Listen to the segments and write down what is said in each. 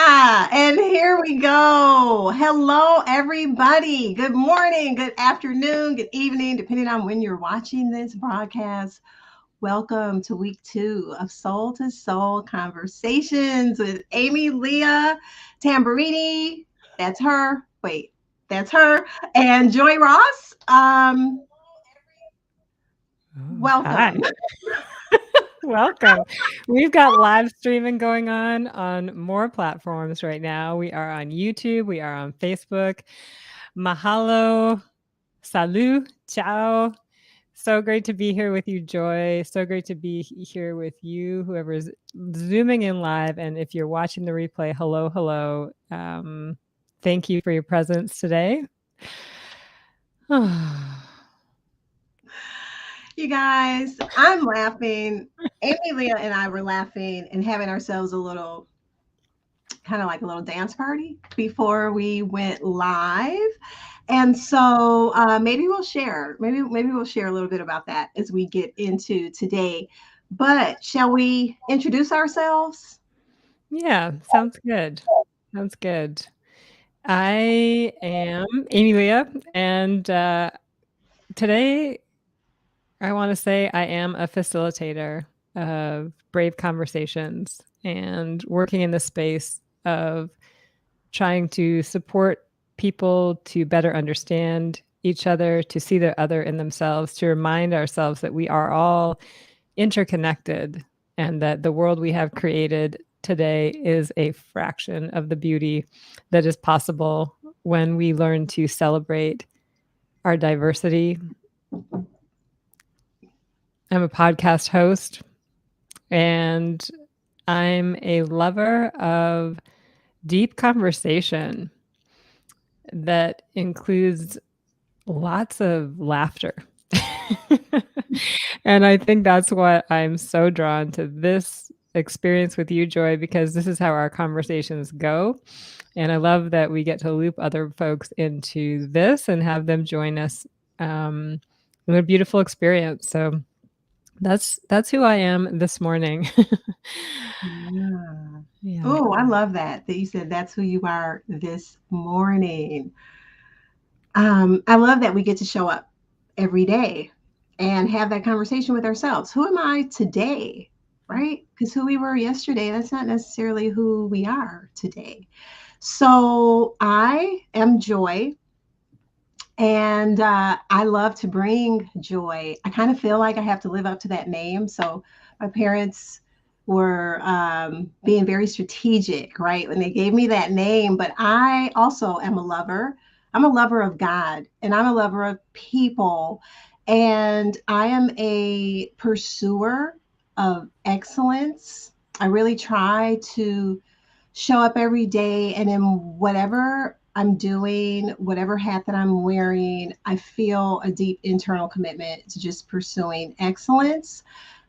And here we go. Hello, everybody. Good morning, good afternoon, good evening, depending on when you're watching this broadcast. Welcome to week 2 of Soul2Soul Conversations with Ame-Lia, Tamburrini. That's her. Wait, that's her. And Joy Ross. Oh, hi. Welcome. Welcome. We've got live streaming going on more platforms right now. We are on YouTube, we are on Facebook. Mahalo, salut, ciao. So great to be here with you, Joy. So great to be here with you, whoever's zooming in live. And if you're watching the replay, hello, hello. Thank you for your presence today. You guys, I'm laughing. Amy, Leah, and I were laughing and having ourselves a little, kind of like a little dance party before we went live. And so maybe we'll share. Maybe we'll share a little bit about that as we get into today. But shall we introduce ourselves? Yeah, sounds good. Sounds good. I am Ame-Lia, and today I want to say I am a facilitator of brave conversations and working in the space of trying to support people to better understand each other, to see the other in themselves, to remind ourselves that we are all interconnected and that the world we have created today is a fraction of the beauty that is possible when we learn to celebrate our diversity. I'm a podcast host and I'm a lover of deep conversation that includes lots of laughter. And I think that's what I'm so drawn to this experience with you, Joy, because this is how our conversations go. And I love that we get to loop other folks into this and have them join us in a beautiful experience. So that's who I am this morning. Yeah. Yeah. Oh, I love that you said that's who you are this morning. I love that we get to show up every day and have that conversation with ourselves. Who am I today? Right? Because who we were yesterday, that's not necessarily who we are today. So I am Joy, and I love to bring joy. I kind of feel like I have to live up to that name. So my parents were being very strategic, right, when they gave me that name. But I also am a lover. I'm a lover of God, and I'm a lover of people. And I am a pursuer of excellence. I really try to show up every day, and in whatever I'm doing, whatever hat that I'm wearing, I feel a deep internal commitment to just pursuing excellence.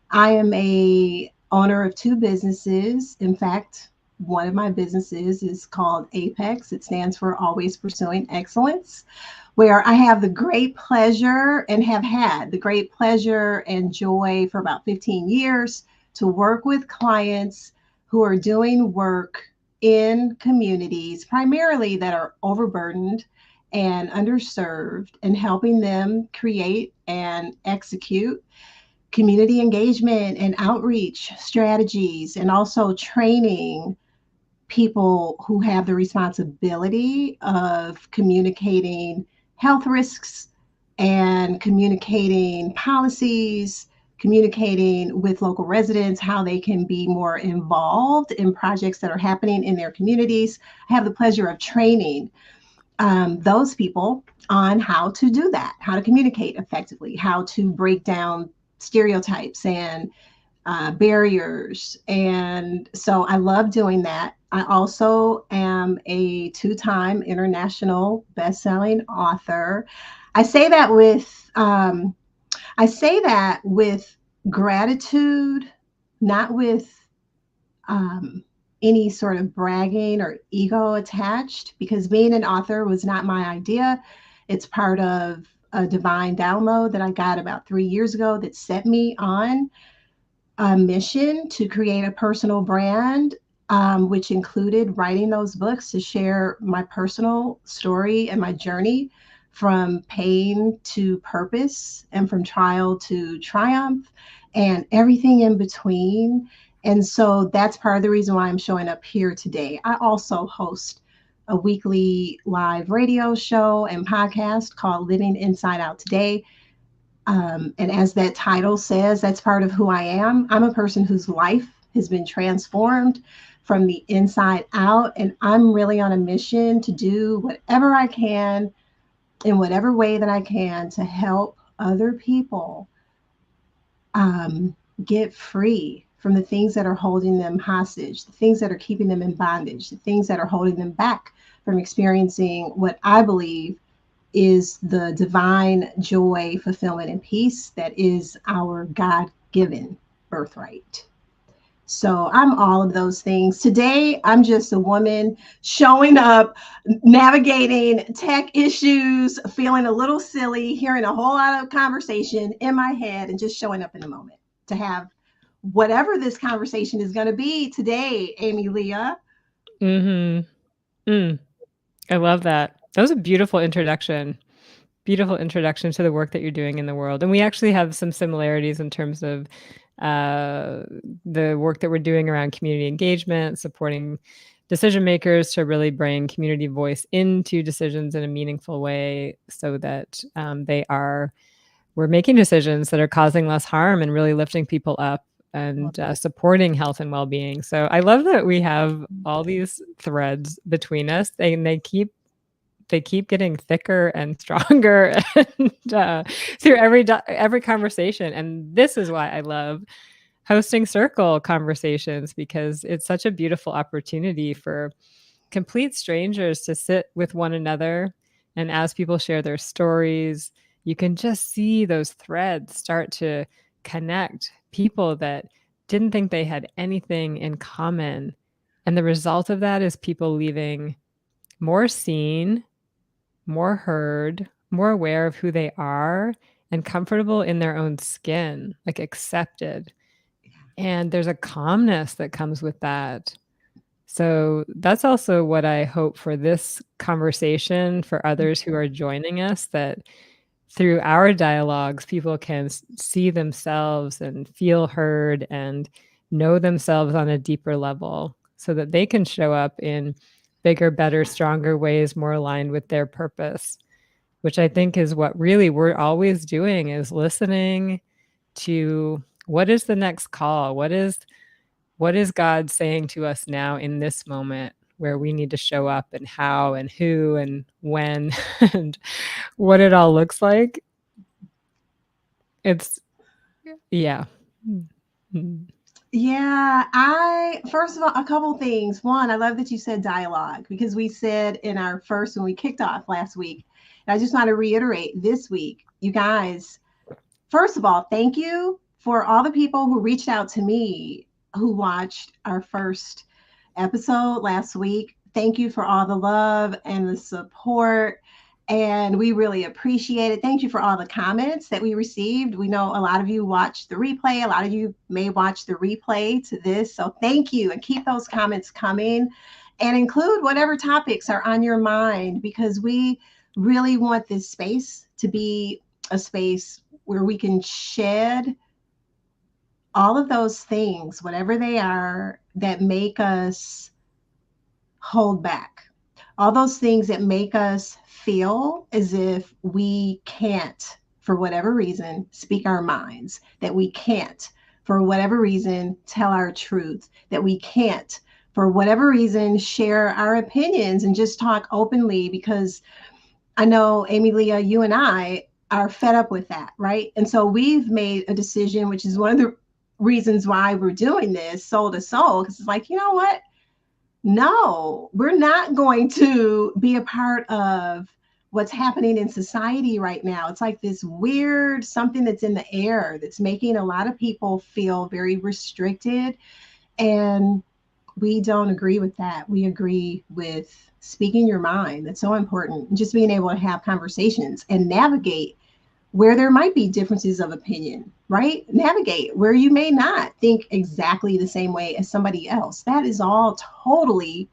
I am a owner of 2 businesses. In fact, one of my businesses is called Apex. It stands for Always Pursuing Excellence, where I have the great pleasure and have had the great pleasure and joy for about 15 years to work with clients who are doing work in communities primarily that are overburdened and underserved, and helping them create and execute community engagement and outreach strategies, and also training people who have the responsibility of communicating health risks and communicating policies, communicating with local residents how they can be more involved in projects that are happening in their communities. I have the pleasure of training those people on how to do that, how to communicate effectively, how to break down stereotypes and barriers. And so I love doing that. I also am a 2-time international best-selling author. I say that with I say that with gratitude, not with um, any sort of bragging or ego attached, because being an author was not my idea. It's part of a divine download that I got about 3 years ago that set me on a mission to create a personal brand, which included writing those books to share my personal story and my journey from pain to purpose and from trial to triumph and everything in between. And so that's part of the reason why I'm showing up here today. I also host a weekly live radio show and podcast called Living Inside Out Today. And as that title says, that's part of who I am. I'm a person whose life has been transformed from the inside out. And I'm really on a mission to do whatever I can in whatever way that I can to help other people um, get free from the things that are holding them hostage, the things that are keeping them in bondage, the things that are holding them back from experiencing what I believe is the divine joy, fulfillment, and peace that is our God given birthright. So I'm all of those things. Today, I'm just a woman showing up, navigating tech issues, feeling a little silly, hearing a whole lot of conversation in my head, and just showing up in the moment to have whatever this conversation is going to be today, Ame-Lia. Mhm. Mm. I love that. That was a beautiful introduction. Beautiful introduction to the work that you're doing in the world. And we actually have some similarities in terms of uh, the work that we're doing around community engagement, supporting decision makers to really bring community voice into decisions in a meaningful way so that we're making decisions that are causing less harm and really lifting people up and supporting health and well-being. So I love that we have all these threads between us, and they keep getting thicker and stronger and, through every conversation. And this is why I love hosting circle conversations, because it's such a beautiful opportunity for complete strangers to sit with one another. And as people share their stories, you can just see those threads start to connect people that didn't think they had anything in common. And the result of that is people leaving more seen, more heard, more aware of who they are, and comfortable in their own skin, like accepted. And there's a calmness that comes with that. So that's also what I hope for this conversation for others who are joining us, that through our dialogues, people can see themselves and feel heard and know themselves on a deeper level so that they can show up in bigger, better, stronger ways, more aligned with their purpose, which I think is what really we're always doing, is listening to what is the next call? What is God saying to us now in this moment where we need to show up, and how and who and when and what it all looks like? It's yeah. Mhm. Yeah, I first of all, a couple things. One, I love that you said dialogue because we said in our first when we kicked off last week. And I just want to reiterate this week, you guys, first of all, thank you for all the people who reached out to me who watched our first episode last week. Thank you for all the love and the support. And we really appreciate it. Thank you for all the comments that we received. We know a lot of you watched the replay. A lot of you may watch the replay to this. So thank you. And keep those comments coming and include whatever topics are on your mind, because we really want this space to be a space where we can shed all of those things, whatever they are, that make us hold back. All those things that make us feel as if we can't, for whatever reason, speak our minds, that we can't, for whatever reason, tell our truth, that we can't, for whatever reason, share our opinions and just talk openly, because I know, Ame-Lia, you and I are fed up with that, right? And so we've made a decision, which is one of the reasons why we're doing this, Soul to Soul, because it's like, you know what? No, we're not going to be a part of what's happening in society right now. It's like this weird something that's in the air that's making a lot of people feel very restricted. And we don't agree with that. We agree with speaking your mind. That's so important. Just being able to have conversations and navigate where there might be differences of opinion, right? Navigate where you may not think exactly the same way as somebody else. That is all totally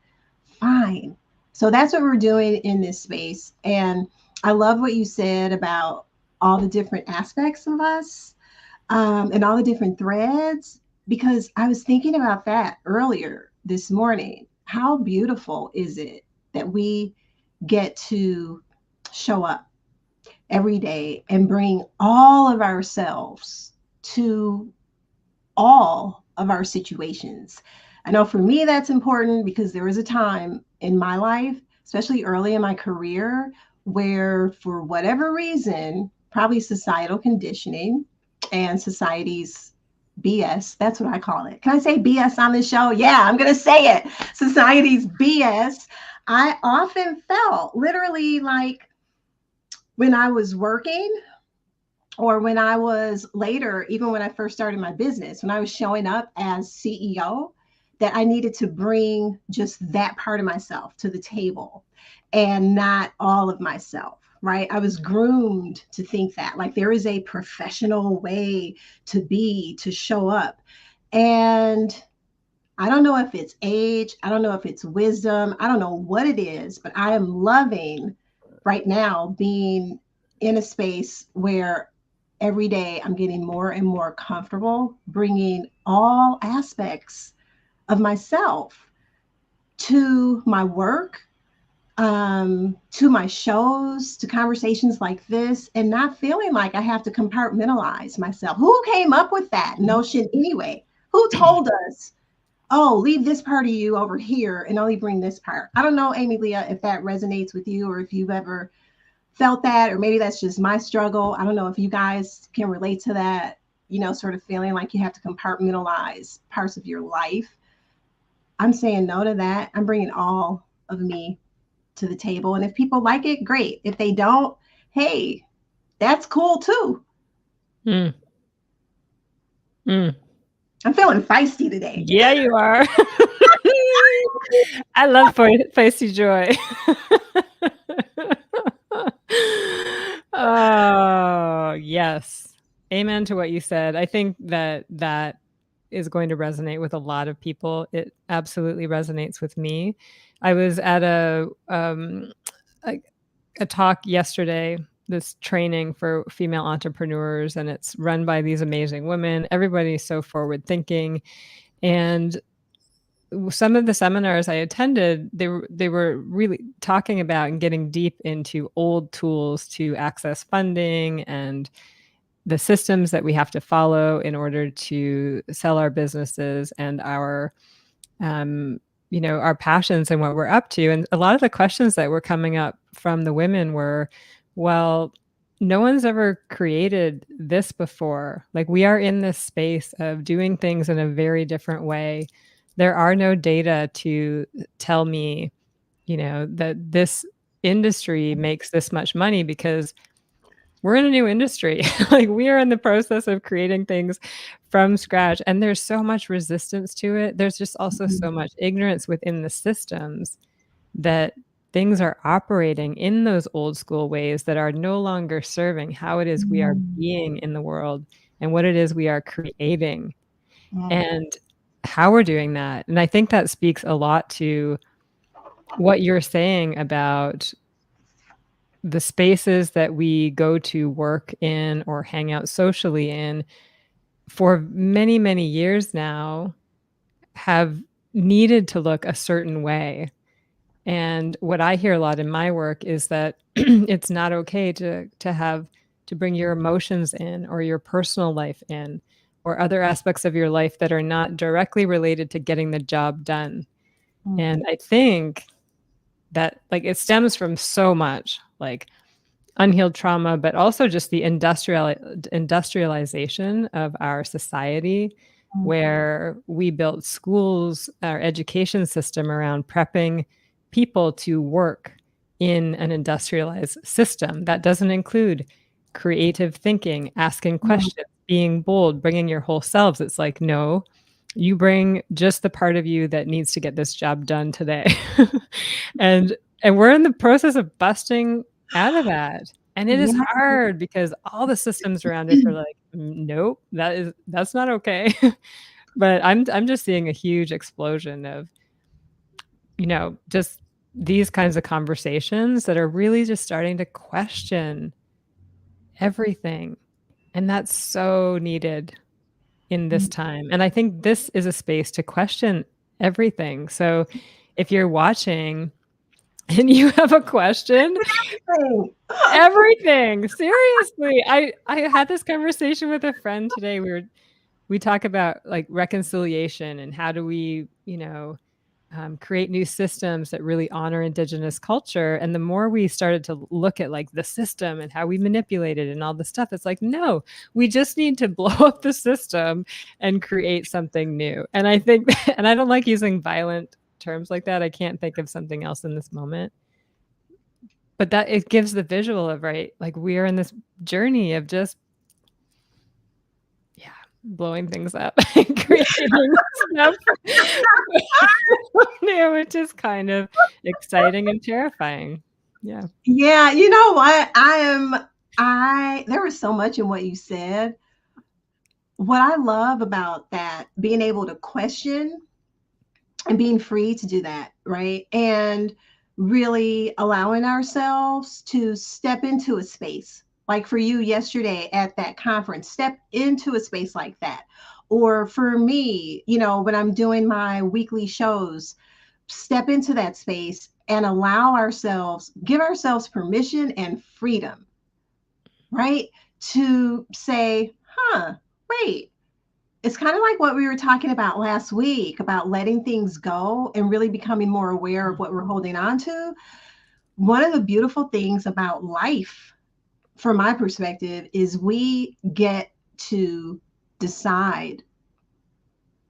fine. So that's what we're doing in this space. And I love what you said about all the different aspects of us, and all the different threads, because I was thinking about that earlier this morning. How beautiful is it that we get to show up every day and bring all of ourselves to all of our situations. I know for me that's important because there was a time in my life, especially early in my career, where for whatever reason, probably societal conditioning and society's BS, that's what I call it. Can I say BS on this show? Yeah, I'm going to say it. Society's BS. I often felt literally like when I was working, or when I was later, even when I first started my business, when I was showing up as CEO, that I needed to bring just that part of myself to the table and not all of myself, right? I was groomed to think that, like, there is a professional way to be, to show up. And I don't know if it's age, I don't know if it's wisdom, I don't know what it is, but I am loving right now being in a space where every day I'm getting more and more comfortable bringing all aspects of myself to my work, to my shows, to conversations like this, and not feeling like I have to compartmentalize myself. Who came up with that notion anyway? Who told us, oh, leave this part of you over here and only bring this part? I don't know, Ame-Lia, if that resonates with you or if you've ever felt that, or maybe that's just my struggle. I don't know if you guys can relate to that, sort of feeling like you have to compartmentalize parts of your life. I'm saying no to that. I'm bringing all of me to the table. And if people like it, great. If they don't, hey, that's cool too. Mm. Mm. I'm feeling feisty today. Yeah, you are. I love feisty joy. Oh, yes. Amen to what you said. I think that is going to resonate with a lot of people. It absolutely resonates with me. I was at a talk yesterday, this training for female entrepreneurs, and it's run by these amazing women. Everybody's so forward thinking. And some of the seminars I attended, they were really talking about and getting deep into old tools to access funding and the systems that we have to follow in order to sell our businesses and our our passions and what we're up to. And a lot of the questions that were coming up from the women were, well, no one's ever created this before. Like, we are in this space of doing things in a very different way. There are no data to tell me, that this industry makes this much money, because we're in a new industry. Like, we are in the process of creating things from scratch, and there's so much resistance to it. There's just also so much ignorance within the systems that things are operating in those old school ways that are no longer serving how it is we are being in the world and what it is we are creating and how we're doing that. And I think that speaks a lot to what you're saying about the spaces that we go to work in or hang out socially in for many, many years now have needed to look a certain way. And what I hear a lot in my work is that it's not okay to bring your emotions in, or your personal life in, or other aspects of your life that are not directly related to getting the job done. And I think that, like, it stems from so much, like, unhealed trauma, but also just the industrialization of our society, where we built schools, our education system, around prepping people to work in an industrialized system. That doesn't include creative thinking, asking questions, being bold, bringing your whole selves. It's like, no, you bring just the part of you that needs to get this job done today. and we're in the process of busting out of that. And it is Yeah. hard because all the systems around us are like, nope, that's not okay. But I'm just seeing a huge explosion of, just these kinds of conversations that are really just starting to question everything. And that's so needed in this time. And I think this is a space to question everything. So if you're watching and you have a question, everything, seriously. I had this conversation with a friend today. We talk about like reconciliation and how do we, create new systems that really honor indigenous culture. And the more we started to look at like the system and how we manipulate it and all the stuff, it's like, no, we just need to blow up the system and create something new. And I think, and I don't like using violent terms like that. I can't think of something else in this moment. But that it gives the visual of, right, like we are in this journey of just, yeah, blowing things up and creating stuff new, which is kind of exciting and terrifying. Yeah. Yeah, you know what? There was so much in what you said. What I love about that, being able to question and being free to do that, right? And really allowing ourselves to step into a space. Like for you yesterday at that conference, step into a space like that. Or for me, when I'm doing my weekly shows, step into that space and give ourselves permission and freedom, right? To say, wait, it's kind of like what we were talking about last week about letting things go and really becoming more aware of what we're holding on to. One of the beautiful things about life, from my perspective, is we get to decide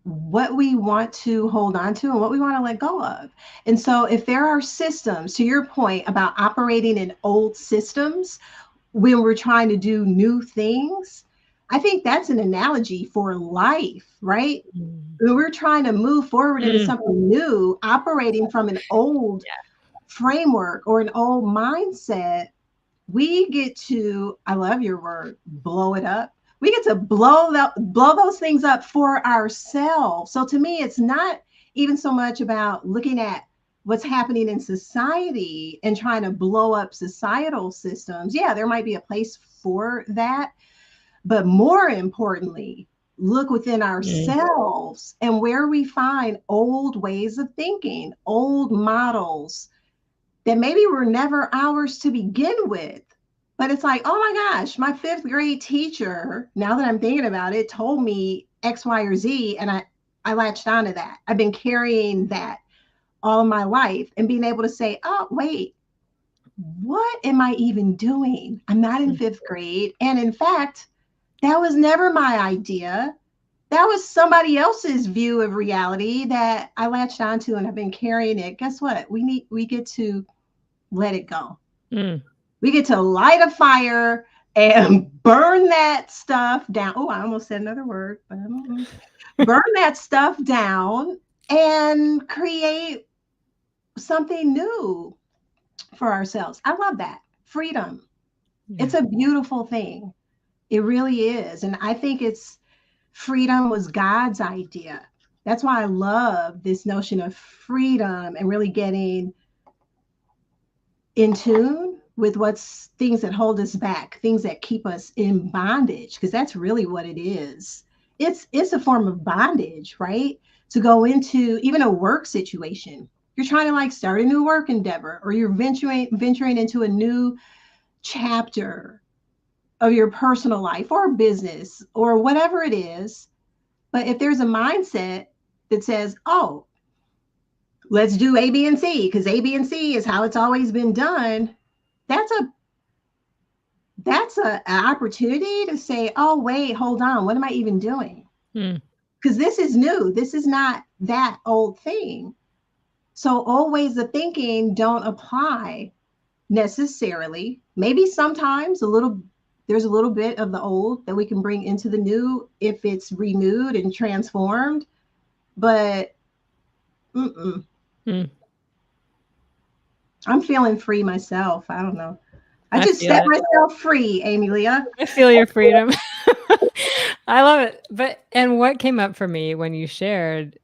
what we want to hold on to and what we want to let go of. And so, if there are systems, to your point about operating in old systems when we're trying to do new things, I think that's an analogy for life, right? When we're trying to move forward into something new, operating from an old framework or an old mindset, we get to, I love your word, blow it up. We get to blow those things up for ourselves. So to me, it's not even so much about looking at what's happening in society and trying to blow up societal systems. Yeah, there might be a place for that. But more importantly, look within ourselves and where we find old ways of thinking, old models that maybe were never ours to begin with. But it's like, oh my gosh, my fifth grade teacher, now that I'm thinking about it, told me X, Y, or Z, and I latched onto that. I've been carrying that all of my life and being able to say, oh, wait, what am I even doing? I'm not in fifth grade. And in fact, that was never my idea. That was somebody else's view of reality that I latched onto and I've been carrying it. Guess what? We get to let it go. We get to light a fire and burn that stuff down. Oh, I almost said another word, but burn that stuff down and create something new for ourselves. I love that. Freedom. Yeah. It's a beautiful thing. It really is. And I think freedom was God's idea. That's why I love this notion of freedom and really getting in tune with what's things that hold us back, things that keep us in bondage, because that's really what it is. It's a form of bondage, right? To go into even a work situation. You're trying to like start a new work endeavor, or you're venturing into a new chapter of your personal life or business or whatever it is. But if there's a mindset that says, oh, let's do A, B, and C, because A, B, and C is how it's always been done, that's an opportunity to say, oh, wait, hold on, what am I even doing? Because this is new. This is not that old thing. So old ways of thinking don't apply necessarily. Maybe sometimes there's a little bit of the old that we can bring into the new if it's renewed and transformed. But I'm feeling free myself. I don't know. I I just feel set it. myself free, Ame-Lia. I feel your freedom. I love it. And what came up for me when you shared,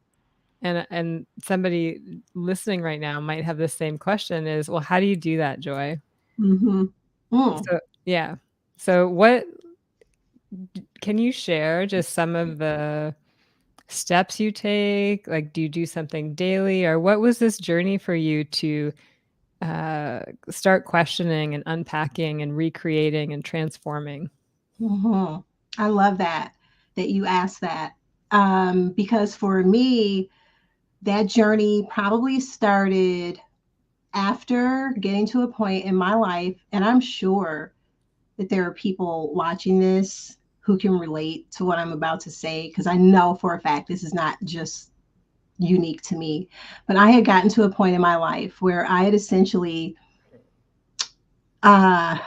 and somebody listening right now might have the same question is, well, how do you do that, Joy? Mm-hmm. Mm. So, yeah. So what can you share just some of the steps you take? Like, do you do something daily, or what was this journey for you to start questioning and unpacking and recreating and transforming? Mm-hmm. I love that you asked that. Because for me, that journey probably started after getting to a point in my life, and I'm sure that there are people watching this who can relate to what I'm about to say, because I know for a fact this is not just unique to me. But I had gotten to a point in my life where I had essentially uh,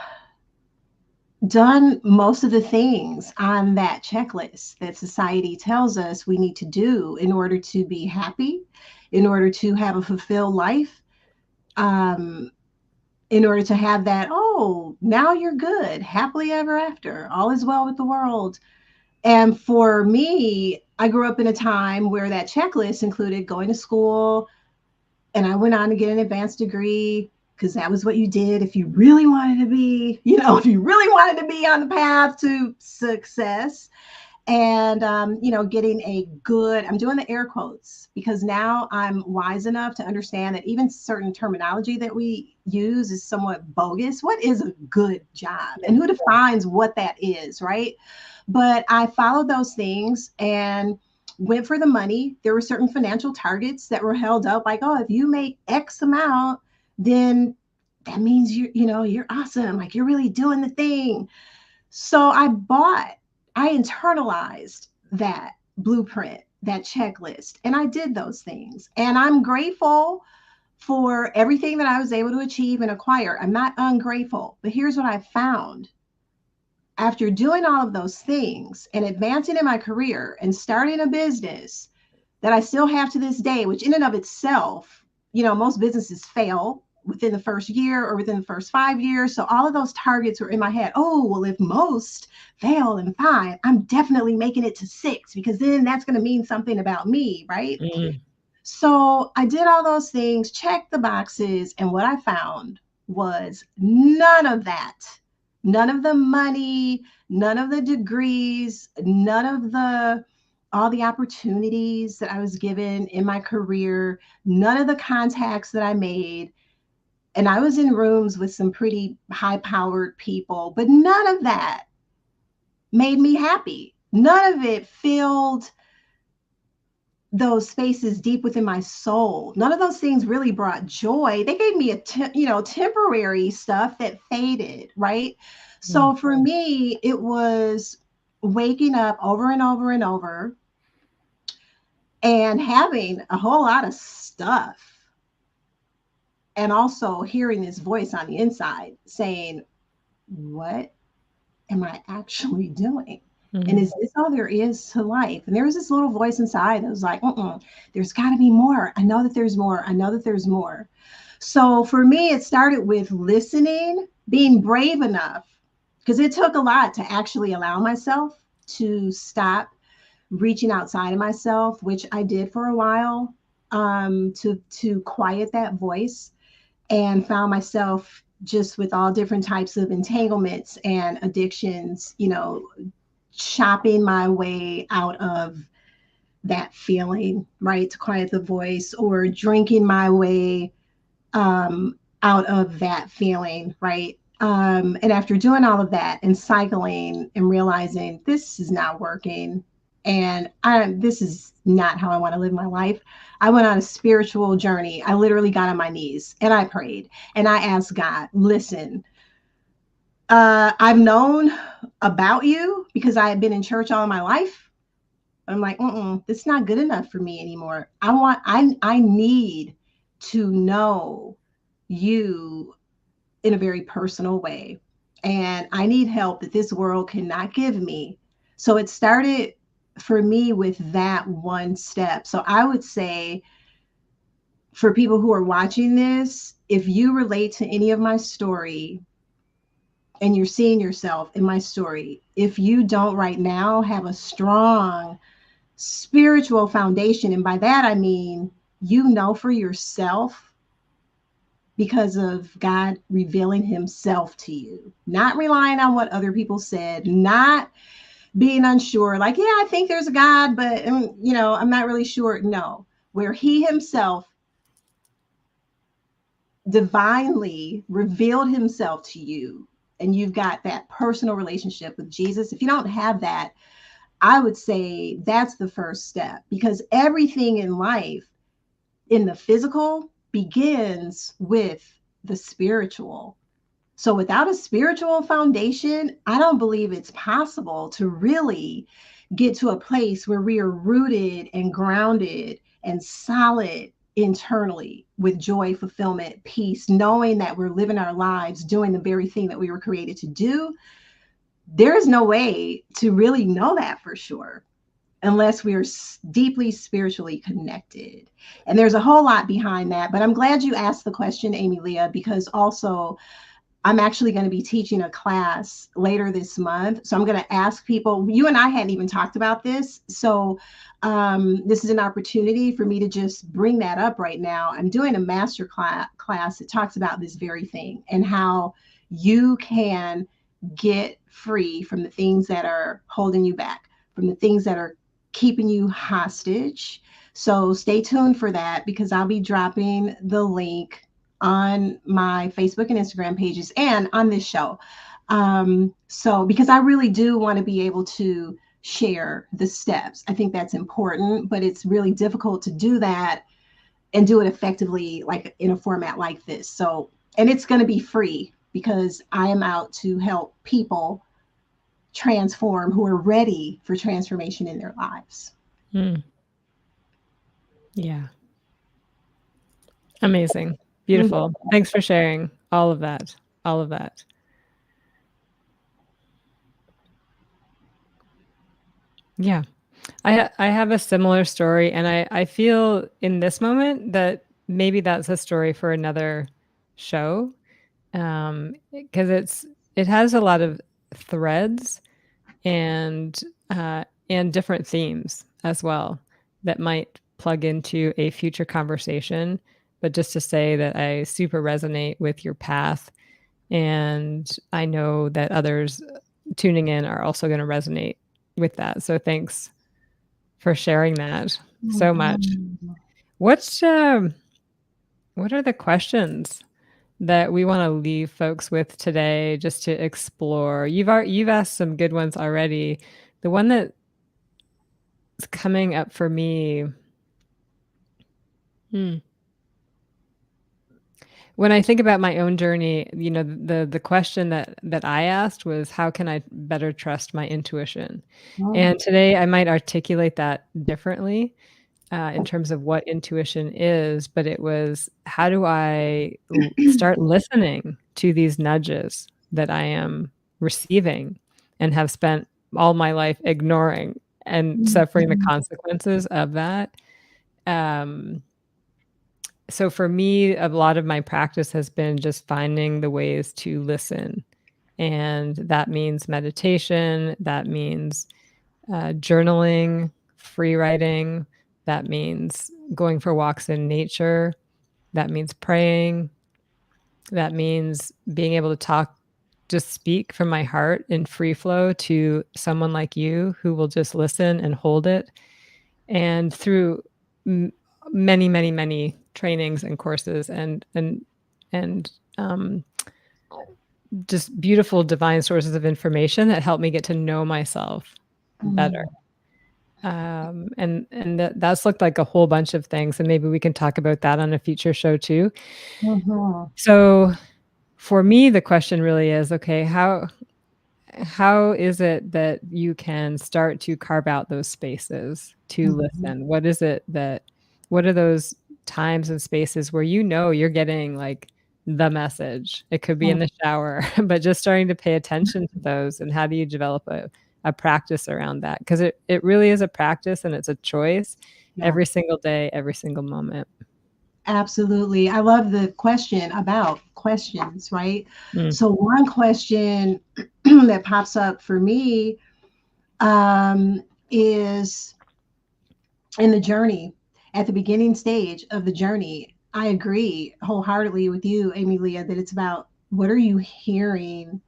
done most of the things on that checklist that society tells us we need to do in order to be happy, in order to have a fulfilled life, um, in order to have that, oh, now you're good, happily ever after, all is well with the world. And for me, I grew up in a time where that checklist included going to school, and I went on to get an advanced degree because that was what you did if you really wanted to be, if you really wanted to be on the path to success. And getting a good, I'm doing the air quotes because now I'm wise enough to understand that even certain terminology that we use is somewhat bogus. What is a good job, and who defines what that is, right? But I followed those things and went for the money. There were certain financial targets that were held up, like, oh, if you make X amount, then that means you're awesome, like you're really doing the thing. So I internalized that blueprint, that checklist, and I did those things. And I'm grateful for everything that I was able to achieve and acquire. I'm not ungrateful, but here's what I found. After doing all of those things and advancing in my career and starting a business that I still have to this day, which in and of itself, most businesses fail within the first year or within the first 5 years. So all of those targets were in my head. Oh, well, if most fail and fine, I'm definitely making it to 6 because then that's going to mean something about me, right? Mm, So I did all those things, checked the boxes, and what I found was none of that. None of the money, none of the degrees, none of all the opportunities that I was given in my career, none of the contacts that I made. And I was in rooms with some pretty high powered people, but none of that made me happy. None of it filled those spaces deep within my soul. None of those things really brought joy. They gave me temporary stuff that faded, right? mm, So for me, it was waking up over and over and over and having a whole lot of stuff, and also hearing this voice on the inside saying, what am I actually doing? And mm, is this all there is to life? And there was this little voice inside that was like, there's got to be more. I know that there's more. I know that there's more. So for me, it started with listening, being brave enough, because it took a lot to actually allow myself to stop reaching outside of myself, which I did for a while, to quiet that voice, and found myself just with all different types of entanglements and addictions, chopping my way out of that feeling, right? To quiet the voice, or drinking my way out of that feeling, right? And after doing all of that and cycling and realizing this is not working, and this is not how I want to live my life, I went on a spiritual journey. I literally got on my knees and I prayed and I asked God, listen, I've known about you because I had been in church all my life. I'm like, this is not good enough for me anymore. I need to know you in a very personal way. And I need help that this world cannot give me. So it started for me with that one step. So I would say, for people who are watching this, if you relate to any of my story, and you're seeing yourself in my story, if you don't right now have a strong spiritual foundation, and by that I mean, you know, for yourself, because of God revealing himself to you, not relying on what other people said, not being unsure, like, yeah, I think there's a God, but, you know, I'm not really sure. No, where he himself divinely revealed himself to you, and you've got that personal relationship with Jesus. If you don't have that, I would say that's the first step, because everything in life, in the physical, begins with the spiritual. So without a spiritual foundation, I don't believe it's possible to really get to a place where we are rooted and grounded and solid internally with joy, fulfillment, peace, knowing that we're living our lives doing the very thing that we were created to do. There is no way to really know that for sure unless we are deeply spiritually connected. And there's a whole lot behind that. But I'm glad you asked the question, Ame-Lia, because also I'm actually going to be teaching a class later this month. So I'm going to ask people, you and I hadn't even talked about this. So this is an opportunity for me to just bring that up right now. I'm doing a master class that talks about this very thing, and how you can get free from the things that are holding you back, from the things that are keeping you hostage. So stay tuned for that, because I'll be dropping the link on my Facebook and Instagram pages and on this show. So, because I really do want to be able to share the steps, I think that's important, but it's really difficult to do that and do it effectively, like in a format like this. So, and it's going to be free, because I am out to help people transform who are ready for transformation in their lives. Mm. Yeah. Amazing. Mhm. Beautiful. Thanks for sharing all of that. All of that. Yeah. I have a similar story, and I feel in this moment that maybe that's a story for another show, because it has a lot of threads and different themes as well that might plug into a future conversation. But just to say that I super resonate with your path, and I know that others tuning in are also going to resonate with that. So thanks for sharing that so much. Mhm. What's what are the questions that we want to leave folks with today, just to explore? You've asked some good ones already. The one that's coming up for me, hmm, when I think about my own journey, you know, the question that I asked was, how can I better trust my intuition? Mhm. And today I might articulate that differently, in terms of what intuition is, but it was, how do I start listening to these nudges that I am receiving and have spent all my life ignoring and suffering the Mhm. consequences of that? Um, so for me, a lot of my practice has been just finding the ways to listen. And that means meditation, that means journaling, free writing, that means going for walks in nature, that means praying, that means being able to talk, just speak from my heart in free flow to someone like you who will just listen and hold it. And through m- many, many, many trainings and courses and just beautiful divine sources of information that help me get to know myself better. Mhm. And that's looked like a whole bunch of things, and maybe we can talk about that on a future show too. Mhm. So for me, the question really is, okay, how is it that you can start to carve out those spaces to Mhm. listen? What are those times and spaces where you know you're getting like the message? It could be in Mhm. the shower, but just starting to pay attention to those, and how do you develop a practice around that? Because it really is a practice, and it's a choice Yeah. every single day, every single moment. Absolutely. I love the question about questions, right? Mm, So, one question that pops up for me is in the journey, at the beginning stage of the journey. I agree wholeheartedly with you, Ame-Lia, that it's about what are you hearing.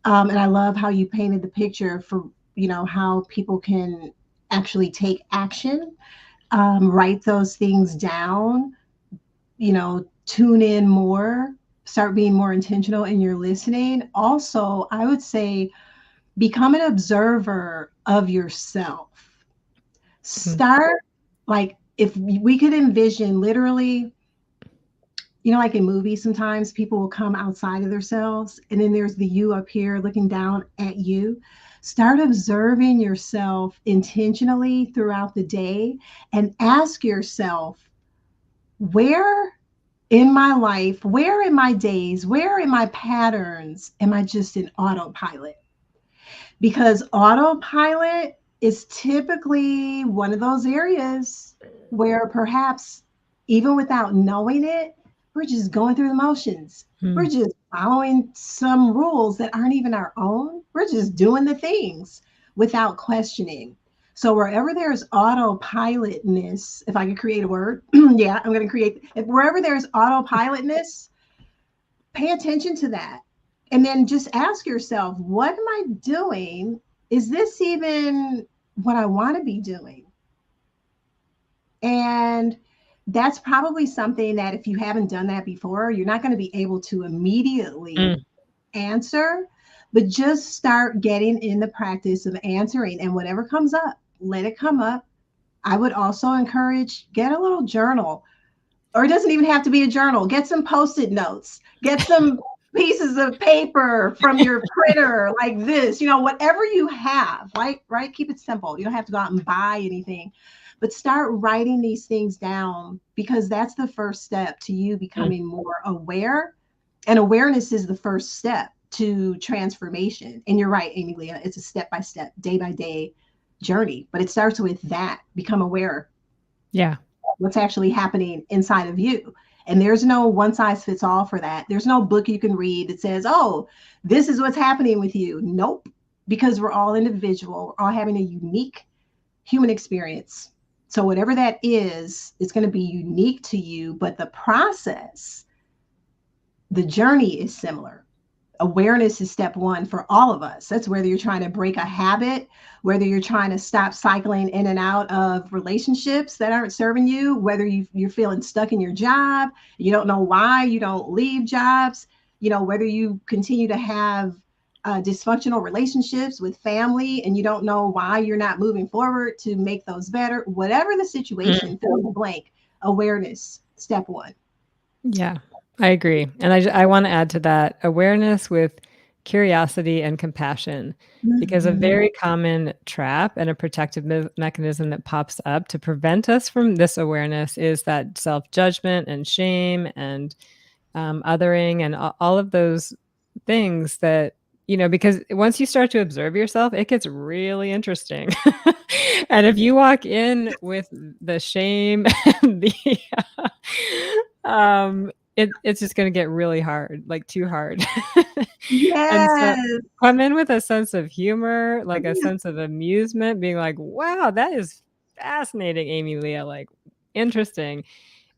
And I love how you painted the picture for, how people can actually take action, write those things down, tune in more, start being more intentional in your listening. Also, I would say become an observer of yourself. mm, Start, like, if we could envision literally, like in movies, sometimes people will come outside of themselves, and then there's the you up here looking down at you. Start observing yourself intentionally throughout the day and ask yourself, where in my life, where in my days, where in my patterns am I just in autopilot? Because autopilot is typically one of those areas where perhaps even without knowing it, we're just going through the motions. We're mm, just following some rules that aren't even our own. We're just doing the things without questioning. So wherever there's autopilotness, if I could create a word, yeah, I'm going to create. If wherever there's autopilotness, pay attention to that. And then just ask yourself, what am I doing? Is this even what I want to be doing? And that's probably something that if you haven't done that before, you're not going to be able to immediately mm. answer, but just start getting in the practice of answering. And whatever comes up, let it come up. I would also encourage, get a little journal, or it doesn't even have to be a journal. Get some post-it notes. Get some pieces of paper from your printer like this. Whatever you have, right? Right. Keep it simple. You don't have to go out and buy anything, but start writing these things down, because that's the first step to you Mm. becoming more aware. And awareness is the first step to transformation. And you're right, Ame-Lia, it's a step-by-step, day-by-day journey, but it starts with that. Become aware Yeah. what's actually happening inside of you. And there's no one size fits all for that. There's no book you can read that says, oh, this is what's happening with you. Nope. Because we're all individual, we're all having a unique human experience. So, whatever that is, it's going to be unique to you, but the process, the journey is similar. Awareness is step one for all of us. That's whether you're trying to break a habit, whether you're trying to stop cycling in and out of relationships that aren't serving you, whether you're feeling stuck in your job, you don't know why you don't leave jobs, whether you continue to have dysfunctional relationships with family and you don't know why you're not moving forward to make those better, whatever the Mm. situation, fill in the blank. Awareness, step one. Yeah, I agree. And I want to add to that awareness with curiosity and compassion, because a Mhm. very common trap and a protective mechanism that pops up to prevent us from this awareness is that self judgment and shame and othering and all of those things that, because once you start to observe yourself, it gets really interesting. And if you walk in with the shame and it's just going to get really hard, like too hard. And so Yes. come in with a sense of humor, like a sense of amusement, being like, wow, that is fascinating, Ame-Lia, like interesting.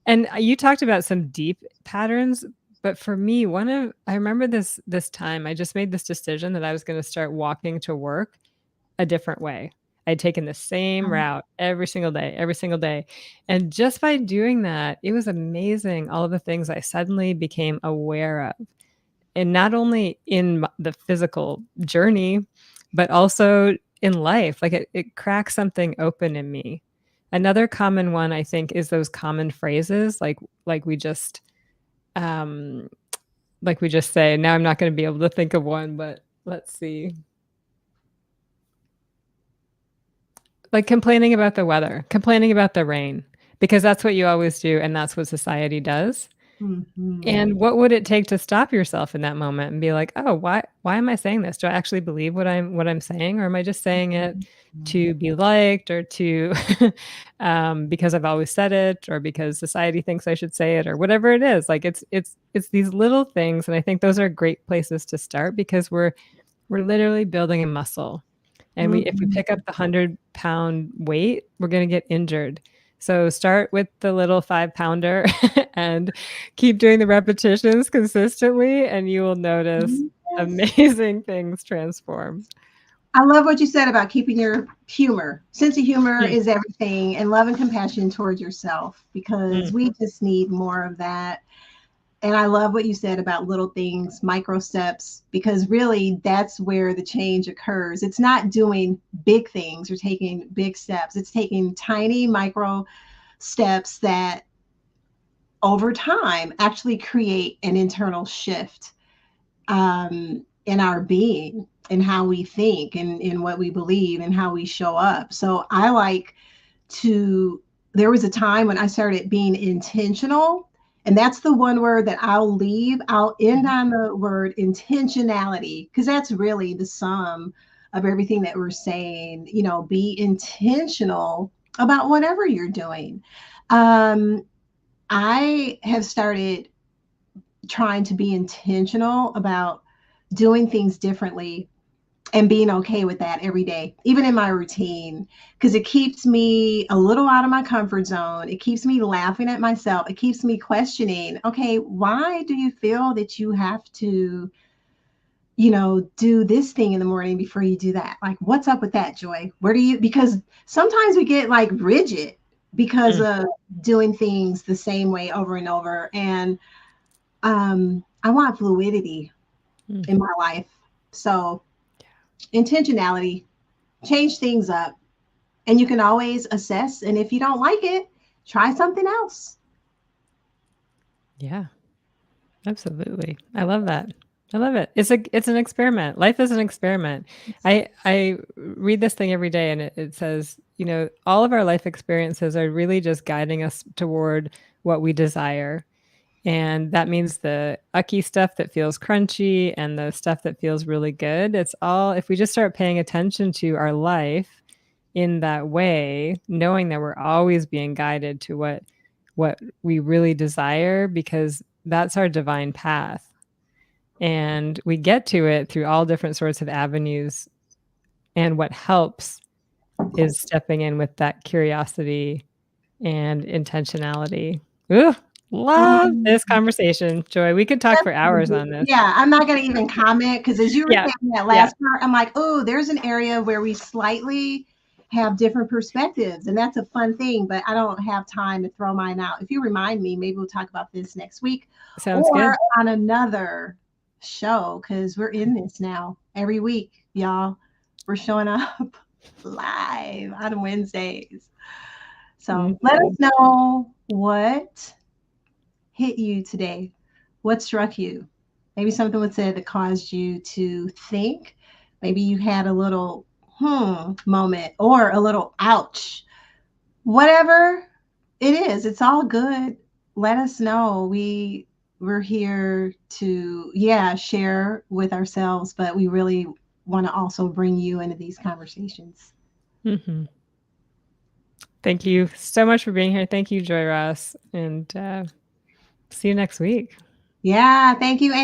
And you talked about some deep patterns, but for me, I remember this time I just made this decision that I was going to start walking to work a different way. I'd taken the same route every single day. And just by doing that, it was amazing all of the things I suddenly became aware of. And not only in the physical journey, but also in life. Like it cracks something open in me. Another common one I think is those common phrases like we just um like we just say. Now I'm not going to be able to think of one, but let's see. Like complaining about the weather, complaining about the rain, because that's what you always do and that's what society does. Mhm. And what would it take to stop yourself in that moment and be like, "Oh, why am I saying this? Do I actually believe what I'm saying, or am I just saying it Mhm. to be liked or to because I've always said it or because society thinks I should say it or whatever it is." Like it's these little things, and I think those are great places to start because we're literally building a muscle. And if we Mhm. pick up the 100-pound weight, we're gonna get injured. So start with the little 5-pounder and keep doing the repetitions consistently, and you will notice Yes. amazing things transform. I love what you said about keeping your humor. Sense of humor Mm, is everything, and love and compassion towards yourself, because mm, we just need more of that. And I love what you said about little things, micro steps, because really that's where the change occurs. It's not doing big things or taking big steps, it's taking tiny micro steps that over time actually create an internal shift, in our being and how we think and in what we believe and how we show up. So I like to, there was a time when I started being intentional. And that's the one word that I'll leave. I'll end mhm, on the word intentionality, because that's really the sum of everything that we're saying. Be intentional about whatever you're doing. Um, I have started trying to be intentional about doing things differently and being okay with that every day, even in my routine, because it keeps me a little out of my comfort zone. It keeps me laughing at myself. It keeps me questioning, okay, why do you feel that you have to, do this thing in the morning before you do that? Like, what's up with that, Joy? Where do you, because sometimes we get like rigid because mm, of doing things the same way over and over. And I want fluidity mm. in my life. So, intentionality, change things up. And you can always assess. And if you don't like it, try something else. Yeah, absolutely. I love that. I love it. It's an experiment. Life is an experiment. I read this thing every day, and it says, all of our life experiences are really just guiding us toward what we desire. And that means the ucky stuff that feels crunchy and the stuff that feels really good. It's all, if we just start paying attention to our life in that way, knowing that we're always being guided to what we really desire, because that's our divine path. And we get to it through all different sorts of avenues. And what helps is stepping in with that curiosity and intentionality. Ooh, love Um, this conversation, Joy. We could talk for hours on this. yeah, I'm not going to even comment, because as you were Yeah, saying that yeah, last part, I'm like, oh, there's an area where we slightly have different perspectives. And that's a fun thing, but I don't have time to throw mine out. If you remind me, maybe we'll talk about this next week sounds or good. on another show, because we're in this now every week, y'all. We're showing up live on Wednesdays. So let us Mhm. know what hit you today, what struck you. Maybe something was said that caused you to think. Maybe you had a little moment or a little ouch. Whatever it is, it's all good. Let us know. We're here to, yeah, share with ourselves, but we really want to also bring you into these conversations. Mhm. Thank you so much for being here. Thank you, Joy Ross, and see you next week. Yeah, thank you, Amy.